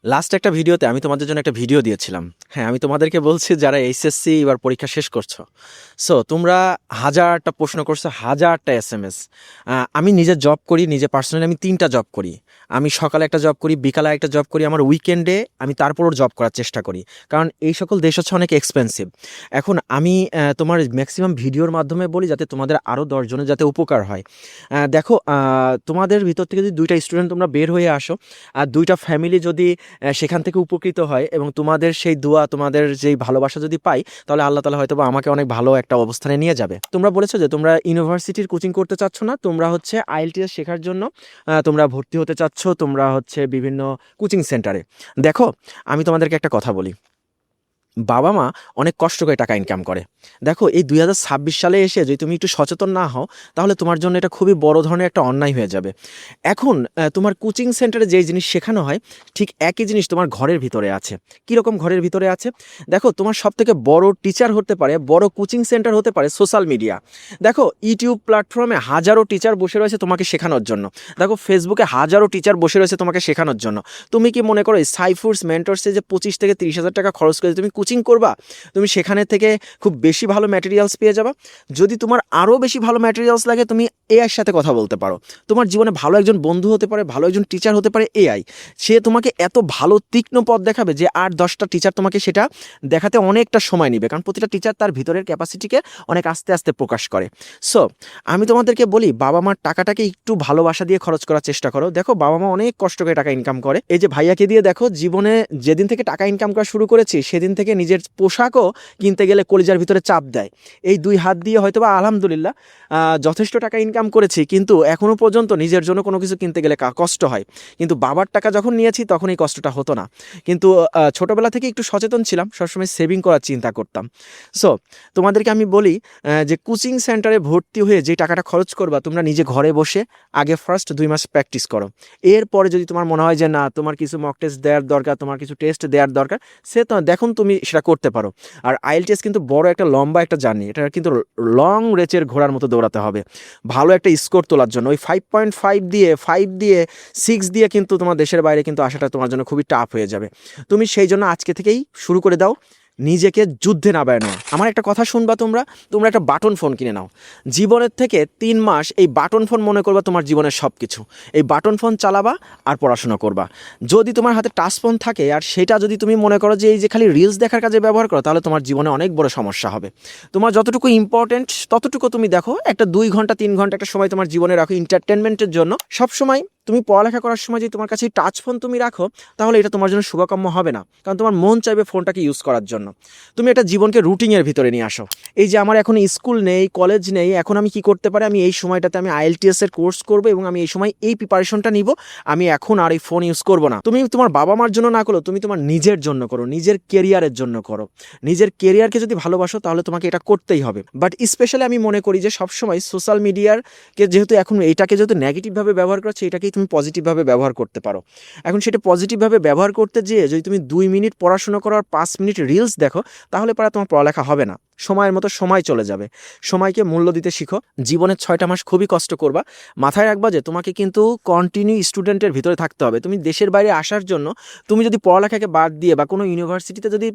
Last একটা ভিডিওতে আমি তোমাদের জন্য একটা ভিডিও দিয়েছিলাম। হ্যাঁ, আমি তোমাদেরকে বলছি যারা এইচএসসি এবার পরীক্ষা শেষ করছো। সো তোমরা হাজারটা প্রশ্ন করছো, হাজারটা এসএমএস। আমি নিজে জব করি, নিজে পার্সোনালি আমি 3টা জব করি। আমি সকালে একটা জব করি, বিকালে একটা জব করি, আমার উইকেন্ডে আমি তারপরও জব করার চেষ্টা করি। কারণ এই সকল দেশ হচ্ছে অনেক এক্সপেন্সিভ। এখন আমি তোমার ম্যাক্সিমাম ভিডিওর মাধ্যমে বলি যাতে তোমাদের আরও 10 জনের যাতে উপকার হয়। দেখো, তোমাদের ভিতর থেকে যদি 2টা স্টুডেন্ট তোমরা বের হয়ে আসো, আর 2টা ফ্যামিলি যদি সেখান থেকে উপকৃত হয় এবং তোমাদের সেই দোয়া, তোমাদের যেই ভালোবাসা যদি পাই, তাহলে আল্লাহ তাআলা হয়তো বা আমাকে অনেক ভালো একটা অবস্থানে নিয়ে যাবে। তোমরা বলেছো যে তোমরা ইউনিভার্সিটির কোচিং করতে চাচ্ছ না, তোমরা হচ্ছে আইএলটিএস শেখার জন্য তোমরা ভর্তি হতে চাচ্ছ, তোমরা হচ্ছে বিভিন্ন কোচিং সেন্টারে। দেখো, আমি তোমাদেরকে একটা কথা বলি। বাবা মা অনেক কষ্ট করে টাকা ইনকাম করে। দেখো, এই 2026 সালে এসে যদি তুমি একটু সচেতন না হও, তাহলে তোমার জন্য এটা খুবই বড় ধরনের একটা অন্যায় হয়ে যাবে। এখন তোমার কোচিং সেন্টারে যেই জিনিস শেখানো হয়, ঠিক একই জিনিস তোমার ঘরের ভিতরে আছে। কীরকম ঘরের ভিতরে আছে? দেখো, তোমার সবথেকে বড় টিচার হতে পারে, বড় কোচিং সেন্টার হতে পারে সোশ্যাল মিডিয়া। দেখো, ইউটিউব প্ল্যাটফর্মে হাজারো টিচার বসে রয়েছে তোমাকে শেখানোর জন্য। দেখো, ফেসবুকে হাজারো টিচার বসে রয়েছে তোমাকে শেখানোর জন্য। তুমি কি মনে করো এই সাইফুরস মেন্টরসে যে 25 থেকে 30,000 টাকা খরচ করে তুমি কোচিং করবা, তুমি সেখানে থেকে খুব বেশি ভালো ম্যাটেরিয়ালস পেয়ে যাবা? যদি তোমার আরও বেশি ভালো ম্যাটেরিয়ালস লাগে, তুমি এআইয়ের সাথে কথা বলতে পারো। তোমার জীবনে ভালো একজন বন্ধু হতে পারে, ভালো একজন টিচার হতে পারে এআই। সে তোমাকে এত ভালো তীক্ষ্ণ পথ দেখাবে যে 8-10টা টিচার তোমাকে সেটা দেখাতে অনেকটা সময় নেবে, কারণ প্রতিটা টিচার তার ভিতরের ক্যাপাসিটিকে অনেক আস্তে আস্তে প্রকাশ করে। সো আমি তোমাদেরকে বলি, বাবা মার টাকাটাকে একটু ভালোবাসা দিয়ে খরচ করার চেষ্টা করো। দেখো, বাবা মা অনেক কষ্ট করে টাকা ইনকাম করে। এই যে ভাইয়াকে দিয়ে দেখো, জীবনে যেদিন থেকে টাকা ইনকাম করা শুরু করেছি, সেদিন থেকে নিজের পোশাকও কিনতে গেলে কলিজার ভিতরে চাপ দেয়। এই 2 হাত দিয়ে হয়তোবা আলহামদুলিল্লাহ যথেষ্ট টাকা ইনকাম করেছি, কিন্তু এখনও পর্যন্ত নিজের জন্য কোনো কিছু কিনতে গেলে কষ্ট হয়। কিন্তু বাবার টাকা যখন নিয়েছি, তখন এই কষ্টটা হতো না। কিন্তু ছোটোবেলা থেকে একটু সচেতন ছিলাম, সবসময় সেভিং করার চিন্তা করতাম। সো তোমাদেরকে আমি বলি যে কোচিং সেন্টারে ভর্তি হয়ে যে টাকাটা খরচ করবা, তোমরা নিজে ঘরে বসে আগে ফার্স্ট 2 মাস প্র্যাকটিস করো। এরপরে যদি তোমার মনে হয় যে না, তোমার কিছু মক টেস্ট দেওয়ার দরকার, তোমার কিছু টেস্ট দেওয়ার দরকার, সে তো দেখুন তুমি সেটা করতে পারো। আর আইএলটিএস কিন্তু বড় একটা লম্বা একটা জার্নি, এটা কিন্তু লং রেচের ঘোড়ার মতো দৌড়াতে হবে ভালো একটা স্কোর তোলার জন্য। ওই 5.5 দিয়ে 5 দিয়ে 6 দিয়ে কিন্তু তোমার দেশের বাইরে কিন্তু আসাটা তোমার জন্য খুবই টাফ হয়ে যাবে। তুমি সেই জন্য আজকে থেকেই শুরু করে দাও নিজেকে যুদ্ধে নামায় নাও। আমার একটা কথা শুনবা, তোমরা একটা বাটন ফোন কিনে নাও। জীবনের থেকে 3 মাস এই বাটন ফোন মনে করবা তোমার জীবনের সব কিছু। এই বাটন ফোন চালাবা আর পড়াশোনা করবা। যদি তোমার হাতে টাচ ফোন থাকে আর সেটা যদি তুমি মনে করো যে এই যে খালি রিলস দেখার কাজে ব্যবহার করো, তাহলে তোমার জীবনে অনেক বড় সমস্যা হবে। তোমার যতটুকু ইম্পর্টেন্ট ততটুকু তুমি দেখো, একটা 2 ঘন্টা 3 ঘন্টা একটা সময় তোমার জীবনে রাখো এন্টারটেনমেন্টের জন্য। সব সময় তুমি পড়ালেখা করার সময় যদি তোমার কাছে টাচ ফোন তুমি রাখো, তাহলে এটা তোমার জন্য শুভকাম্য হবে না, কারণ তোমার মন চাইবে ফোনটাকে ইউজ করার জন্য। তুমি একটা জীবনকে রুটিনের ভিতরে নিয়ে আসো। এই যে আমার এখন স্কুল নেই, কলেজ নেই, এখন আমি কি করতে পারি? আমি এই সময়টাতে আমি আইএলটিএস এর কোর্স করবো এবং আমি এই সময় এই প্রিপারেশনটা নিব। আমি এখন আর এই ফোন ইউজ করবো না। তুমি তোমার বাবা মার জন্য না করো, তুমি তোমার নিজের জন্য করো, নিজের কেরিয়ারের জন্য করো। নিজের কেরিয়ারকে যদি ভালোবাসো, তাহলে তোমাকে এটা করতেই হবে। বাট স্পেশালি আমি মনে করি যে সবসময় সোশ্যাল মিডিয়ারকে যেহেতু এখন এইটাকে যেহেতু নেগেটিভভাবে ব্যবহার করছে, এটাকেই তুমি পজিটিভভাবে ব্যবহার করতে পারো। এখন সেটা পজিটিভভাবে ব্যবহার করতে যেয়ে যদি তুমি 2 মিনিট পড়াশোনা করো আর 5 মিনিট রিলস দেখো, তাহলে পরে তোমার পড়ালেখা হবে না। সময়ের মতো সময় চলে যাবে। সময়কে মূল্য দিতে শিখো। জীবনের 6টা মাস খুবই কষ্ট করবা। মাথায় রাখবা যে তোমাকে কিন্তু কন্টিনিউ স্টুডেন্টের ভিতরে থাকতে হবে। তুমি দেশের বাইরে আসার জন্য তুমি যদি পড়ালেখাকে বাদ দিয়ে বা কোনো ইউনিভার্সিটিতে যদি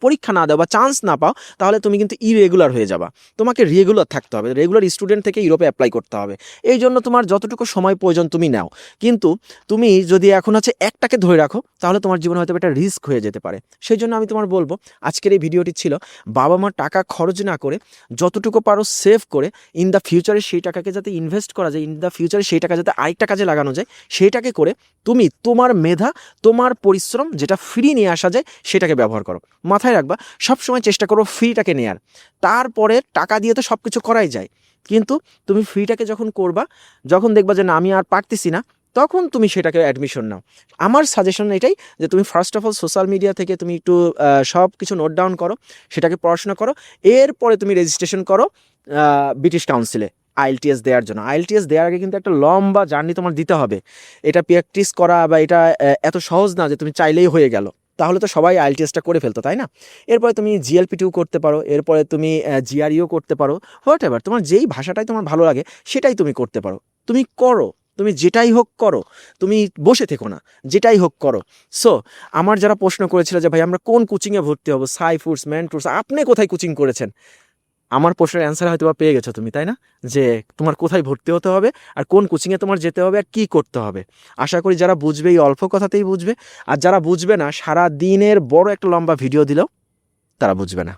পরীক্ষা না দাও বা চান্স না পাও, তাহলে তুমি কিন্তু ইরেগুলার হয়ে যাবা। তোমাকে রেগুলার থাকতে হবে, রেগুলার স্টুডেন্ট থেকে ইউরোপে অ্যাপ্লাই করতে হবে। এই জন্য তোমার যতটুকু সময় প্রয়োজন তুমি নাও, কিন্তু তুমি যদি এখন হচ্ছে একটাকে ধরে রাখো, তাহলে তোমার জীবনে হয়তো একটা রিস্ক হয়ে যেতে পারে। সেই জন্য আমি তোমার বলবো, আজকের এই ভিডিওটি ছিল বাবা মা টাকা খরচ না করে যতটুকু পারো সেভ করে ইন দ্য ফিউচারে সেই টাকাকে যাতে ইনভেস্ট করা যায়, ইন দ্য ফিউচারে সেই টাকা যাতে আরেকটা কাজে লাগানো যায়, সেইটাকে করে তুমি তোমার মেধা, তোমার পরিশ্রম যেটা ফ্রি নিয়ে আসা যায়, সেটাকে ব্যবহার করো। মাথায় রাখবা, সবসময় চেষ্টা করো ফ্রিটাকে নেয়ার। তারপরে টাকা দিয়ে তো সব কিছু করাই যায়, কিন্তু তুমি ফ্রিটাকে যখন করবা, যখন দেখবা যে না আমি আর পারতেছি না, তখন তুমি সেটাকে অ্যাডমিশন নাও। আমার সাজেশন এটাই যে তুমি first of all social media থেকে তুমি একটু সব কিছু নোট ডাউন করো, সেটাকে পড়াশোনা করো। এরপরে তুমি রেজিস্ট্রেশন করো ব্রিটিশ কাউন্সিলে আইএলটিএস দেওয়ার জন্য। আইএলটিএস দেওয়ার আগে কিন্তু একটা লম্বা জার্নি তোমার দিতে হবে। এটা প্র্যাকটিস করা বা এটা এত সহজ না যে তুমি চাইলেই হয়ে গেল। তাহলে তো সবাই আইএলটিএসটা করে ফেলতো, তাই না? এরপরে তুমি জিএলপিটিও করতে পারো, এরপরে তুমি জিআরইও করতে পারো। হোয়াট এভার তোমার যেই ভাষাটাই তোমার ভালো লাগে সেটাই তুমি করতে পারো। তুমি করো, তুমি যেটাই হোক করো, তুমি বসে থেকো না, যেটাই হোক করো। সো আমার যারা প্রশ্ন করেছিল যে ভাই আমরা কোন কোচিংয়ে ভর্তি হবো, সাই ফুডস, ম্যান্টুরস, আপনি কোথায় কোচিং করেছেন, আমার প্রশ্নের অ্যান্সার হয়তো বা পেয়ে গেছো তুমি, তাই না? যে তোমার কোথায় ভর্তি হতে হবে আর কোন কোচিংয়ে তোমার যেতে হবে আর কী করতে হবে। আশা করি যারা বুঝবে এই অল্প কথাতেই বুঝবে, আর যারা বুঝবে না সারা দিনের বড় একটা লম্বা ভিডিও দিলেও তারা বুঝবে না।